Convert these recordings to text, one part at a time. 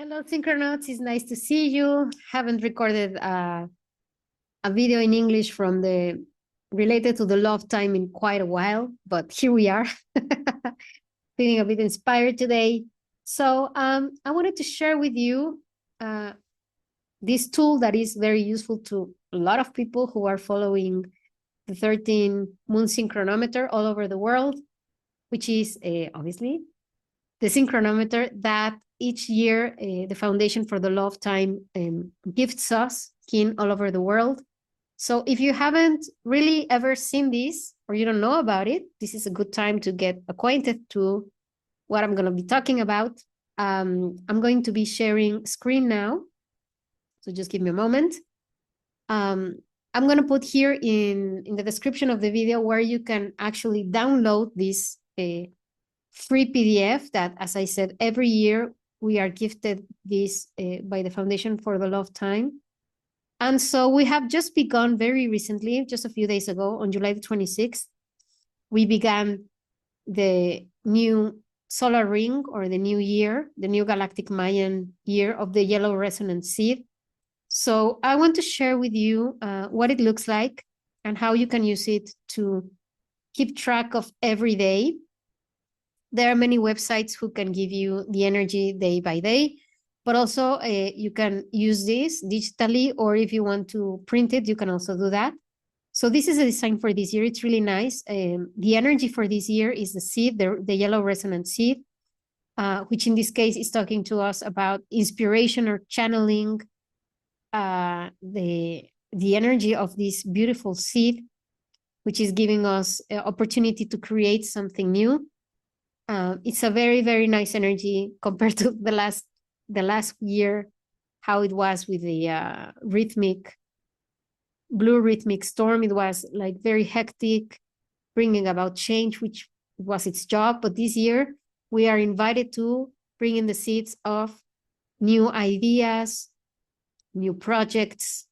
Hello, Synchronauts. It's nice to see you. Haven't recorded a video in English from the related to the love time in quite a while, but here we are. Feeling a bit inspired today. So I wanted to share with you this tool that is very useful to a lot of people who are following the 13 Moon Synchronometer all over the world, which is obviously the synchronometer that each year the Foundation for the Love Time gifts us kin all over the world. So if you haven't really ever seen this or you don't know about it, this is a good time to get acquainted to what I'm going to be talking about. I'm going to be sharing screen now. So just give me a moment. I'm going to put here in the description of the video where you can actually download this free PDF that, as I said, every year we are gifted this by the Foundation for the Love Time. And so we have just begun very recently, just a few days ago, on July the 26th, we began the new solar ring or the new year, the new Galactic Mayan year of the Yellow Resonant Seed. So I want to share with you what it looks like and how you can use it to keep track of every day. There are many websites who can give you the energy day by day, but also you can use this digitally, or if you want to print it, you can also do that. So this is a design for this year. It's really nice. The energy for this year is the seed, the Yellow Resonant Seed, which in this case is talking to us about inspiration or channeling the energy of this beautiful seed, which is giving us an opportunity to create something new. It's a very, very nice energy compared to the last year, how it was with the blue rhythmic storm. It was like very hectic, bringing about change, which was its job. But this year, we are invited to bring in the seeds of new ideas, new projects.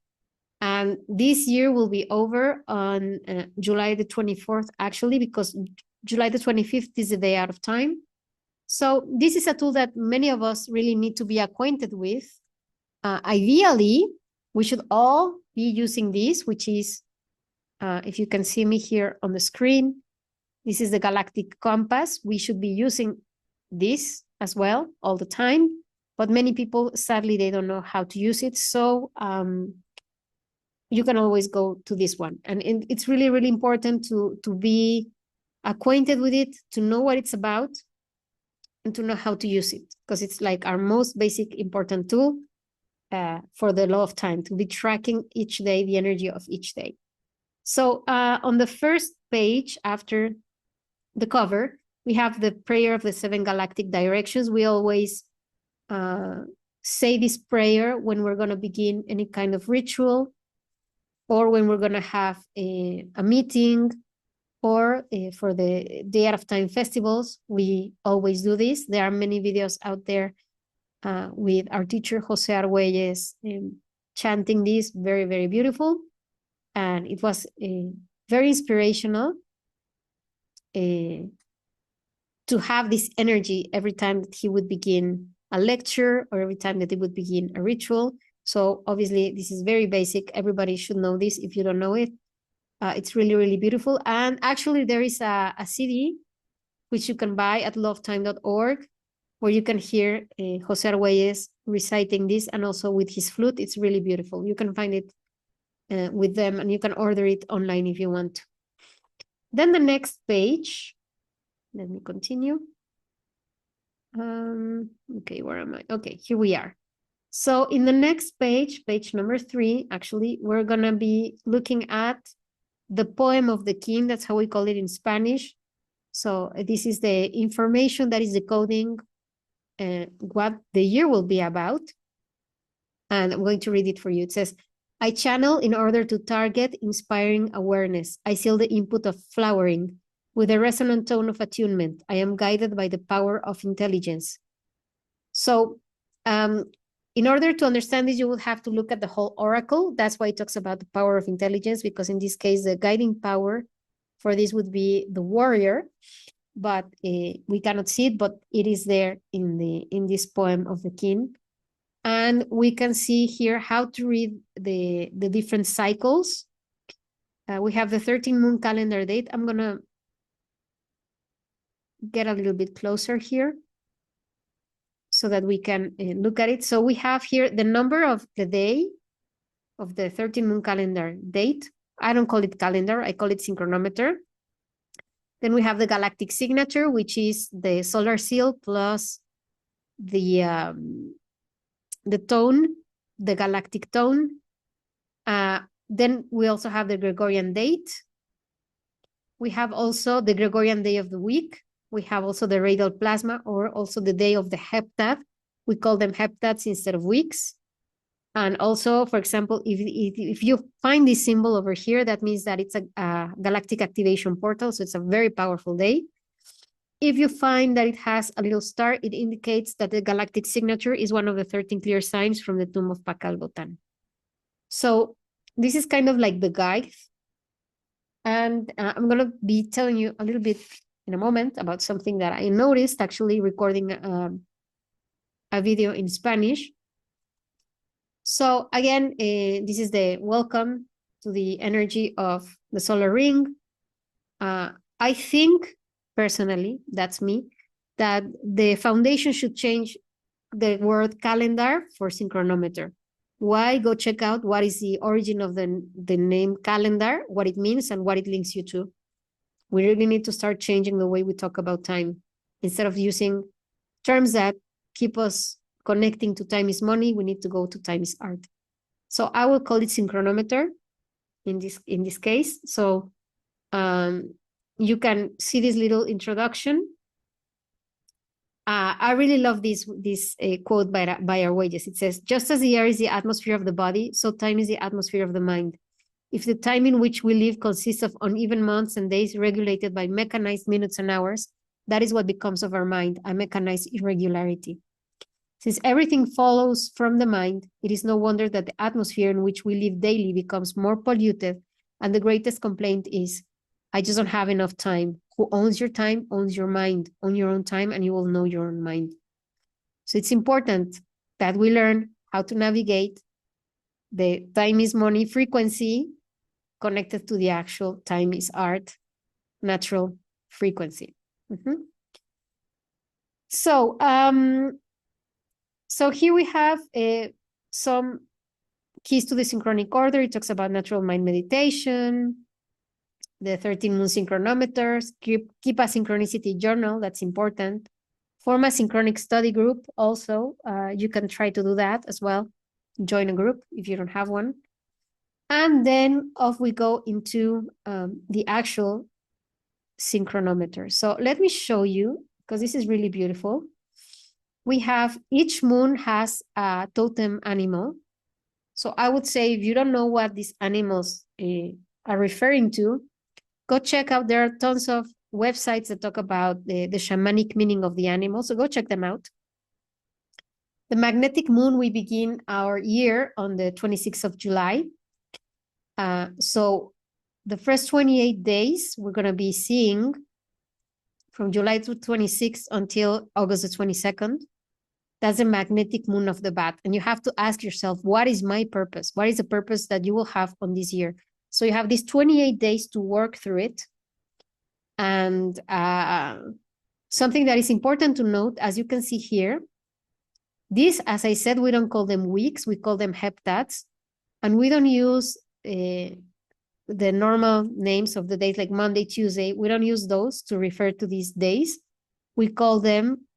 And this year will be over on July the 24th, actually, because July the 25th is the day out of time. So this is a tool that many of us really need to be acquainted with. Ideally, we should all be using this, which is, if you can see me here on the screen, this is the Galactic Compass. We should be using this as well all the time, but many people, sadly, they don't know how to use it. So you can always go to this one. And it's really, really important to be acquainted with it, to know what it's about, and to know how to use it, because it's like our most basic important tool for the law of time, to be tracking each day, the energy of each day. So on the first page after the cover, we have the prayer of the 7 galactic directions. We always say this prayer when we're going to begin any kind of ritual, or when we're going to have a meeting, or for the Day Out of Time festivals. We always do this. There are many videos out there with our teacher, Jose Arguelles, chanting this. Very, very beautiful. And it was very inspirational to have this energy every time that he would begin a lecture or every time that he would begin a ritual. So obviously, this is very basic. Everybody should know this if you don't know it. It's really, really beautiful. And actually, there is a CD which you can buy at lovetime.org, where you can hear Jose Arguelles reciting this, and also with his flute. It's really beautiful. You can find it with them, and you can order it online if you want to. Then the next page, let me continue. Okay, where am I? Okay, here we are. So in the next page, page number 3, actually, we're going to be looking at the poem of the king. That's how we call it in Spanish. So this is the information that is decoding what the year will be about. And I'm going to read it for you. It says, I channel in order to target inspiring awareness. I seal the input of flowering with a resonant tone of attunement. I am guided by the power of intelligence. So in order to understand this, you will have to look at the whole oracle. That's why it talks about the power of intelligence, because in this case, the guiding power for this would be the warrior, but we cannot see it, but it is there in this poem of the king. And we can see here how to read the different cycles. We have the 13 moon calendar date. I'm going to get a little bit closer here so that we can look at it. So we have here the number of the day of the 13 moon calendar date. I don't call it calendar, I call it synchronometer. Then we have the galactic signature, which is the solar seal plus the tone, the galactic tone. Then we also have the Gregorian date. We have also the Gregorian day of the week. We have also the radial plasma, or also the day of the heptad. We call them heptads instead of weeks. And also, for example, if you find this symbol over here, that means that it's a galactic activation portal. So it's a very powerful day. If you find that it has a little star, it indicates that the galactic signature is one of the 13 clear signs from the tomb of Pacalbotan. So this is kind of like the guide. And I'm going to be telling you a little bit in a moment about something that I noticed actually recording a video in Spanish. So again, this is the welcome to the energy of the solar ring. I think personally, that's me, that the foundation should change the word calendar for synchronometer. Why? Go check out what is the origin of the name calendar, what it means and what it links you to. We really need to start changing the way we talk about time. Instead of using terms that keep us connecting to time is money, we need to go to time is art. So I will call it synchronometer in this case. So you can see this little introduction. I really love this quote by Arguelles. It says, just as the air is the atmosphere of the body, so time is the atmosphere of the mind. If the time in which we live consists of uneven months and days regulated by mechanized minutes and hours, that is what becomes of our mind, a mechanized irregularity. Since everything follows from the mind, it is no wonder that the atmosphere in which we live daily becomes more polluted, and the greatest complaint is, I just don't have enough time. Who owns your time, owns your mind. Own your own time, and you will know your own mind. So it's important that we learn how to navigate the time is money frequency connected to the actual time is art, natural frequency. So, so here we have some keys to the synchronic order. It talks about natural mind meditation, the 13 moon synchronometers, keep a synchronicity journal, that's important. Form a synchronic study group also. You can try to do that as well. Join a group if you don't have one. And then off we go into the actual synchronometer. So let me show you, because this is really beautiful. We have, each moon has a totem animal. So I would say if you don't know what these animals are referring to, go check out, there are tons of websites that talk about the shamanic meaning of the animal. So go check them out. The magnetic moon, we begin our year on the 26th of July. So the first 28 days, we're going to be seeing from July to 26th until August the 22nd. That's the magnetic moon of the bat. And you have to ask yourself, what is my purpose? What is the purpose that you will have on this year? So you have these 28 days to work through it. And something that is important to note, as you can see here, these, as I said, we don't call them weeks, we call them heptads. And we don't use the normal names of the days like Monday, Tuesday. We don't use those to refer to these days. We call them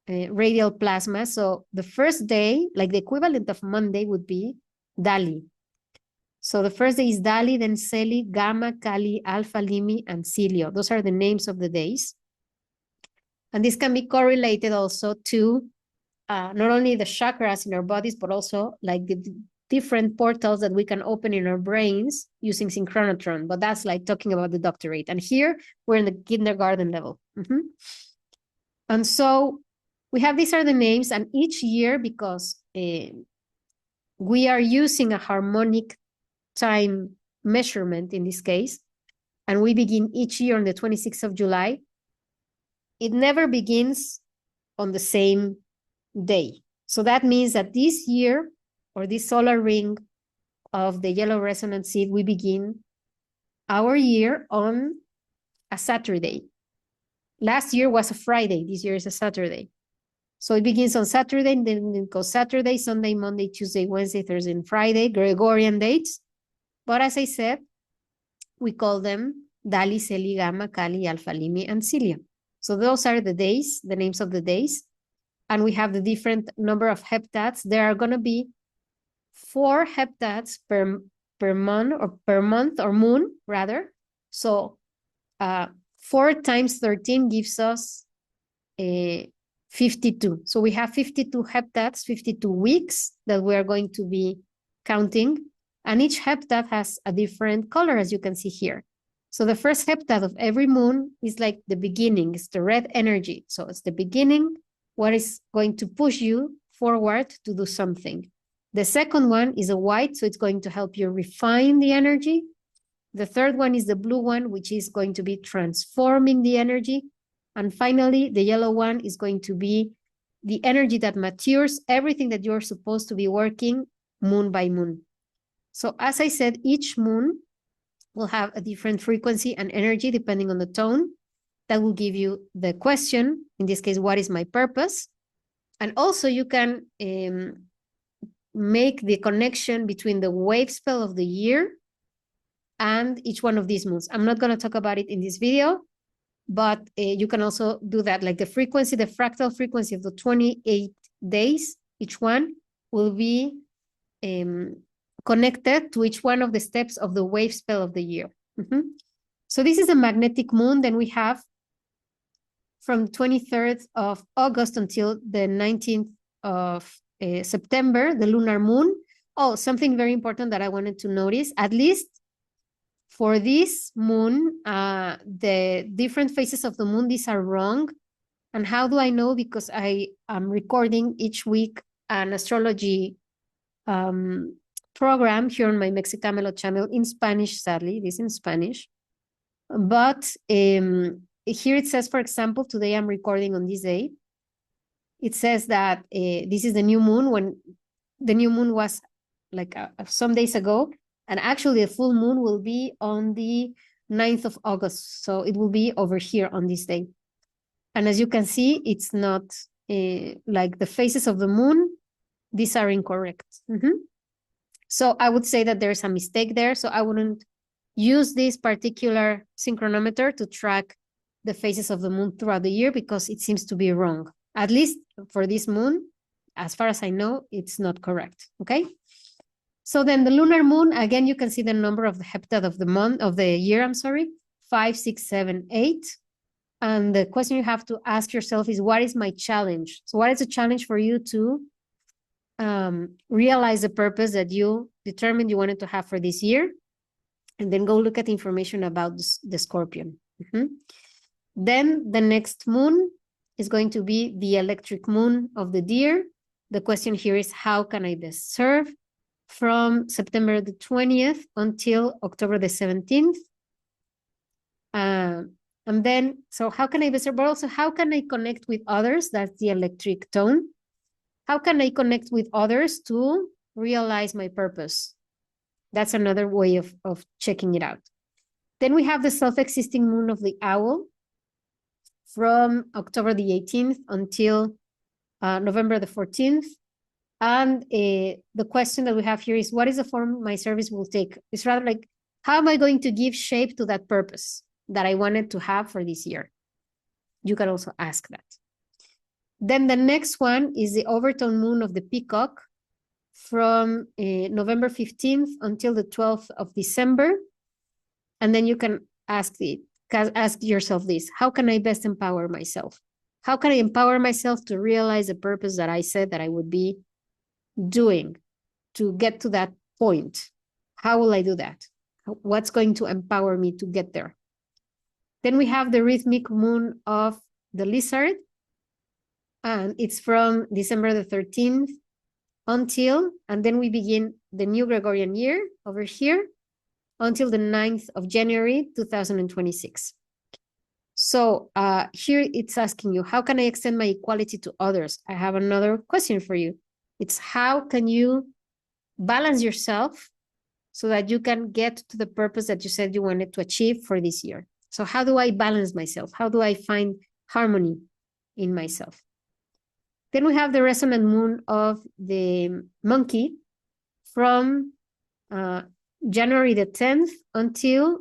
radial plasma. So the first day, like the equivalent of Monday would be Dali. So the first day is Dali, then Celi, Gamma, Kali, Alpha, Limi, and Cilio. Those are the names of the days. And this can be correlated also to not only the chakras in our bodies, but also like the different portals that we can open in our brains using synchronotron. But that's like talking about the doctorate. And here we're in the kindergarten level. And so we have, these are the names, and each year, because we are using a harmonic time measurement in this case, and we begin each year on the 26th of July, it never begins on the same day. So that means that this year, or this solar ring of the Yellow Resonant Seed, we begin our year on a Saturday. Last year was a Friday. This year is a Saturday. So it begins on Saturday, and then it goes Saturday, Sunday, Monday, Tuesday, Wednesday, Thursday, and Friday, Gregorian dates. But as I said, we call them Dali, Celi, Gamma, Kali, Alpha, Limi, and Cilia. So those are the days, the names of the days. And we have the different number of heptads. There are going to be 4 heptads per month or moon, rather. So 4 times 13 gives us 52. So we have 52 heptads, 52 weeks that we are going to be counting. And each heptad has a different color, as you can see here. So the first heptad of every moon is like the beginning. It's the red energy. So it's the beginning, what is going to push you forward to do something. The second one is a white, so it's going to help you refine the energy. The third one is the blue one, which is going to be transforming the energy. And finally, the yellow one is going to be the energy that matures everything that you're supposed to be working moon by moon. So as I said, each moon will have a different frequency and energy depending on the tone. That will give you the question, in this case, what is my purpose? And also you can make the connection between the wave spell of the year and each one of these moons. I'm not going to talk about it in this video, but you can also do that. Like the frequency, the fractal frequency of the 28 days, each one will be connected to each one of the steps of the wave spell of the year. So this is a magnetic moon. Then we have from 23rd of August until the 19th of September, the lunar moon. Oh, something very important that I wanted to notice, at least for this moon, the different phases of the moon, these are wrong. And how do I know? Because I am recording each week an astrology program here on my Mexxicamelot channel in Spanish, sadly, this is in Spanish. But here it says, for example, today I'm recording on this day. It says that this is the new moon, when the new moon was like some days ago. And actually the full moon will be on the 9th of August. So it will be over here on this day. And as you can see, it's not like the phases of the moon. These are incorrect. So I would say that there's a mistake there. So I wouldn't use this particular synchronometer to track the phases of the moon throughout the year because it seems to be wrong. At least for this moon, as far as I know, it's not correct, okay? So then the lunar moon, again, you can see the number of the heptad of the month, of the year, I'm sorry, 5, 6, 7, 8. And the question you have to ask yourself is, what is my challenge? So what is the challenge for you to realize the purpose that you determined you wanted to have for this year? And then go look at the information about the Scorpion. Then the next moon is going to be the electric moon of the Deer. The question here is, how can I best serve? From September the 20th until October the 17th. And then, so how can I best serve? But also, how can I connect with others? That's the electric tone. How can I connect with others to realize my purpose? That's another way of checking it out. Then we have the self-existing moon of the Owl from October the 18th until November the 14th. And the question that we have here is, what is the form my service will take? It's rather like, how am I going to give shape to that purpose that I wanted to have for this year? You can also ask that. Then the next one is the overtone moon of the Peacock from November 15th until the 12th of December. And then you can ask yourself this, how can I best empower myself? How can I empower myself to realize the purpose that I said that I would be doing to get to that point? How will I do that? What's going to empower me to get there? Then we have the rhythmic moon of the Lizard, and it's from December the 13th until, and then we begin the new Gregorian year over here until the 9th of January, 2026. So here it's asking you, how can I extend my equality to others? I have another question for you. It's how can you balance yourself so that you can get to the purpose that you said you wanted to achieve for this year? So how do I balance myself? How do I find harmony in myself? Then we have the resonant moon of the monkey from January the 10th until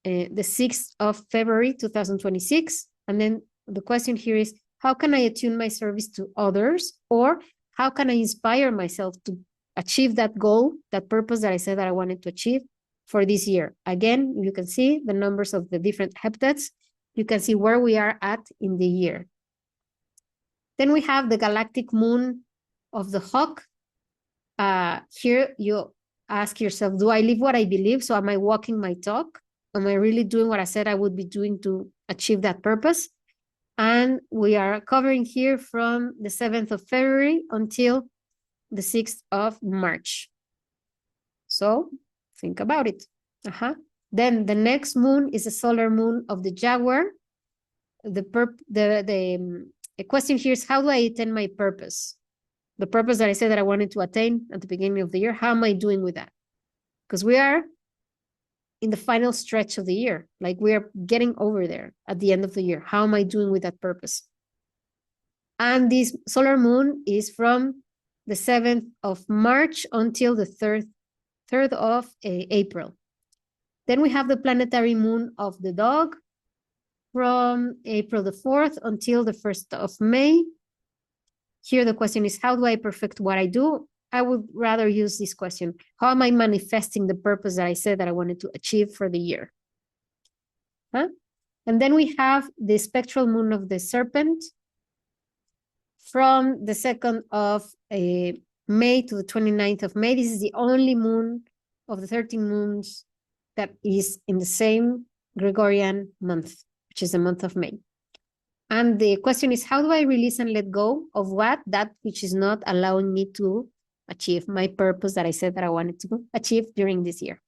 the 6th of February 2026. And then the question here is, how can I attune my service to others? Or how can I inspire myself to achieve that goal, that purpose that I said that I wanted to achieve for this year? Again, you can see the numbers of the different heptads. You can see where we are at in the year. Then we have the galactic moon of the hawk. Here you ask yourself, do I live what I believe? So am I walking my talk? Am I really doing what I said I would be doing to achieve that purpose? And we are covering here from the 7th of February until the 6th of March. So think about it. Then the next moon is the solar moon of the jaguar. The question here is, how do I attain my purpose? The purpose that I said that I wanted to attain at the beginning of the year, how am I doing with that? Because we are in the final stretch of the year, like we are getting over there at the end of the year. How am I doing with that purpose? And this solar moon is from the 7th of March until the 3rd of April. Then we have the planetary moon of the dog from April the 4th until the 1st of May. Here the question is, how do I perfect what I do? I would rather use this question. How am I manifesting the purpose that I said that I wanted to achieve for the year? And then we have the spectral moon of the serpent from the 2nd of May to the 29th of May. This is the only moon of the 13 moons that is in the same Gregorian month, which is the month of May. And the question is, how do I release and let go of what? That which is not allowing me to achieve my purpose that I said that I wanted to achieve during this year.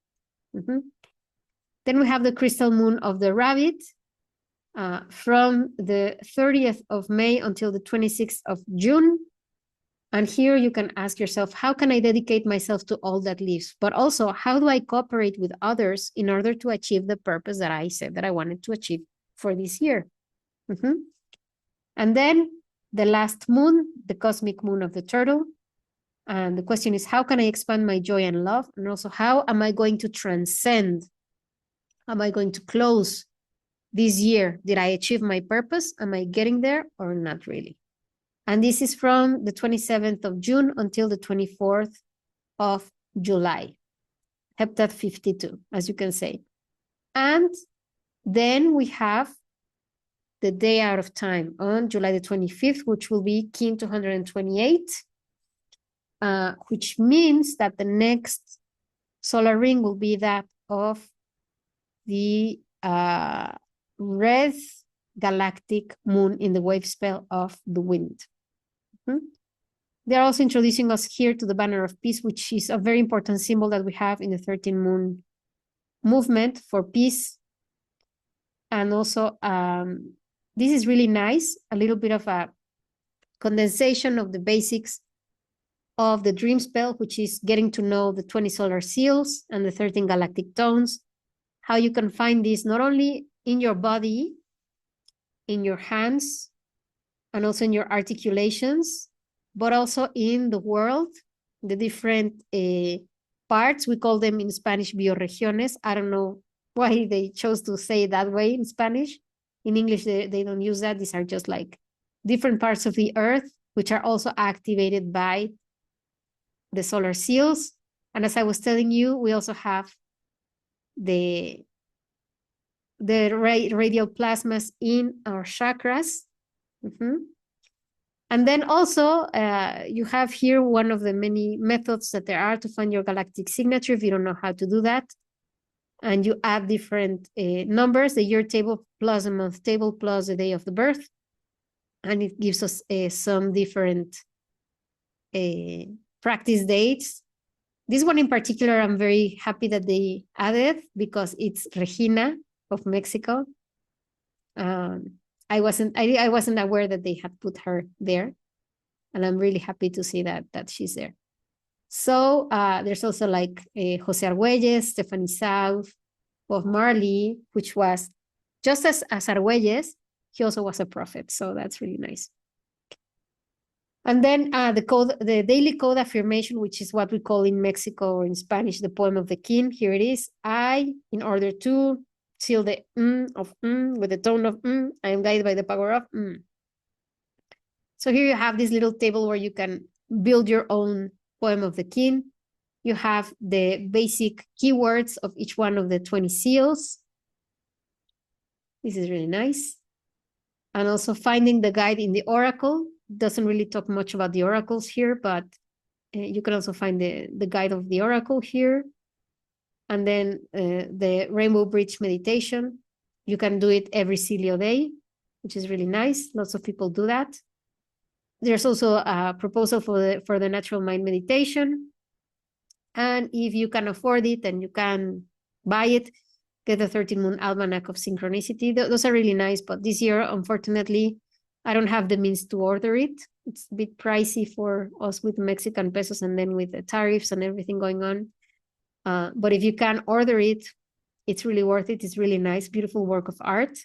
Then we have the crystal moon of the rabbit from the 30th of May until the 26th of June. And here you can ask yourself, how can I dedicate myself to all that lives? But also, how do I cooperate with others in order to achieve the purpose that I said that I wanted to achieve for this year? And then the last moon, the cosmic moon of the turtle. And the question is, how can I expand my joy and love? And also, how am I going to transcend? Am I going to close this year? Did I achieve my purpose? Am I getting there or not really? And this is from the 27th of June until the 24th of July. Heptad 52, as you can say. And then we have the day out of time on July the 25th, which will be Kin 228, which means that the next solar ring will be that of the red galactic moon in the wave spell of the wind. They're also introducing us here to the banner of peace, which is a very important symbol that we have in the 13 moon movement for peace. And also, this is really nice, a little bit of a condensation of the basics of the dream spell, which is getting to know the 20 solar seals and the 13 galactic tones, how you can find this not only in your body, in your hands, and also in your articulations, but also in the world, the different parts. We call them in Spanish bioregiones. I don't know why they chose to say it that way in Spanish. In English, they don't use that. These are just like different parts of the earth, which are also activated by the solar seals. And as I was telling you, we also have the radial plasmas in our chakras. And then also, you have here one of the many methods that there are to find your galactic signature if you don't know how to do that. And you add different numbers, the year table plus the month table plus the day of the birth. And it gives us some different practice dates. This one in particular, I'm very happy that they added because it's Regina of Mexico. I wasn't aware that they had put her there, and I'm really happy to see that she's there. So there's also like Jose Arguelles, Stephanie South, Bob Marley, which was just as Arguelles, he also was a prophet. So that's really nice. And then the daily code affirmation, which is what we call in Mexico or in Spanish, the poem of the king. Here it is. I, in order to seal the of with the tone of I am guided by the power of So here you have this little table where you can build your own poem of the king. You have the basic keywords of each one of the 20 seals. This is really nice. And also finding the guide in the oracle. Doesn't really talk much about the oracles here, but you can also find the guide of the oracle here. And then the Rainbow Bridge meditation. You can do it every Celio day, which is really nice. Lots of people do that. There's also a proposal for the Natural Mind meditation. And if you can afford it and you can buy it, get the 13 Moon Almanac of Synchronicity. Those are really nice, but this year, unfortunately, I don't have the means to order it. It's a bit pricey for us with Mexican pesos and then with the tariffs and everything going on. But if you can order it, it's really worth it. It's really nice, beautiful work of art.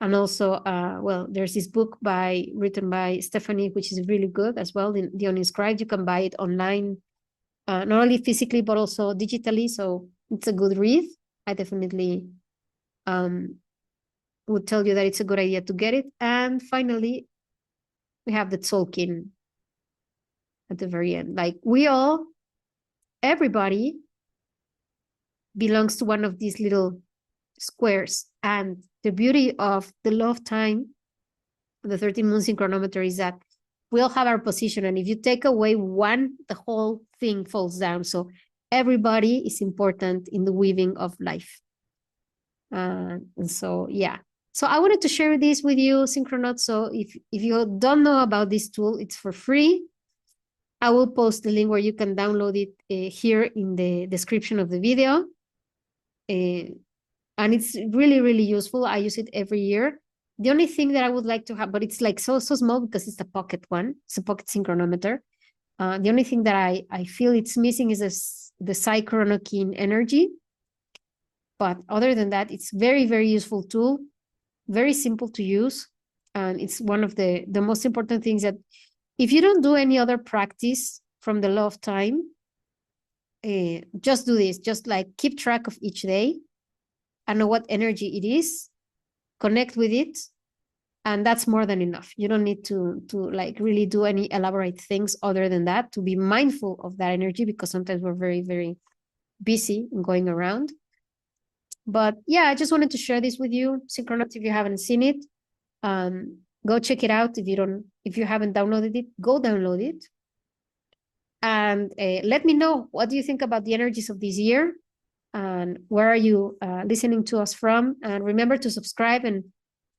And also, well, there's this book written by Stephanie, which is really good as well, The Uninscribed. You can buy it online, not only physically, but also digitally. So it's a good read. I definitely would tell you that it's a good idea to get it. And finally, we have the Tzolk'in at the very end. Like everybody belongs to one of these little squares. And the beauty of the love time, the 13 Moon Synchronometer, is that we all have our position. And if you take away one, the whole thing falls down. So everybody is important in the weaving of life. And so, yeah. So I wanted to share this with you, Synchronauts. So if you don't know about this tool, it's for free. I will post the link where you can download it here in the description of the video. And it's really, really useful. I use it every year. The only thing that I would like to have, but it's like so small because it's the pocket one. It's a pocket synchronometer. The only thing that I feel it's missing is the Psychronokin energy. But other than that, it's very, very useful tool. Very simple to use. And it's one of the most important things that if you don't do any other practice from the law of time, just do this. Just like keep track of each day and know what energy it is, connect with it, and that's more than enough. You don't need to like really do any elaborate things other than that, to be mindful of that energy, because sometimes we're very, very busy and going around. But yeah, I just wanted to share this with you. Synchronauts, if you haven't seen it, go check it out. If you haven't downloaded it, go download it. And let me know, what do you think about the energies of this year? And where are you listening to us from? And remember to subscribe and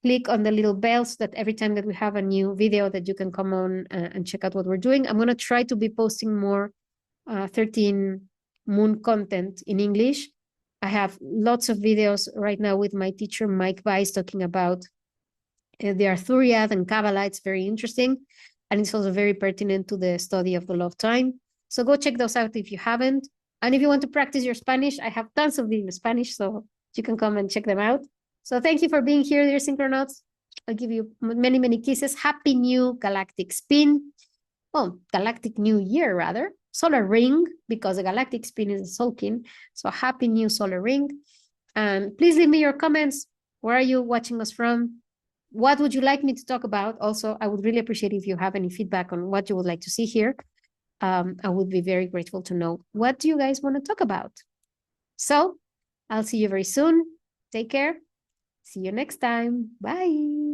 click on the little bell so that every time that we have a new video that you can come on and check out what we're doing. I'm going to try to be posting more 13 Moon content in English. I have lots of videos right now with my teacher, Mike Weiss, talking about the Arthuriad and Kabbalah. It's very interesting. And it's also very pertinent to the study of the law of time. So go check those out if you haven't. And if you want to practice your Spanish, I have tons of videos in Spanish, so you can come and check them out. So thank you for being here, dear Synchronauts. I'll give you many, many kisses. Happy new galactic spin. Well, galactic new year, rather. Solar ring, because the galactic spin is a Tzolk'in. So happy new solar ring. And please leave me your comments. Where are you watching us from? What would you like me to talk about? Also, I would really appreciate if you have any feedback on what you would like to see here. I would be very grateful to know, what do you guys want to talk about? So I'll see you very soon. Take care. See you next time. Bye.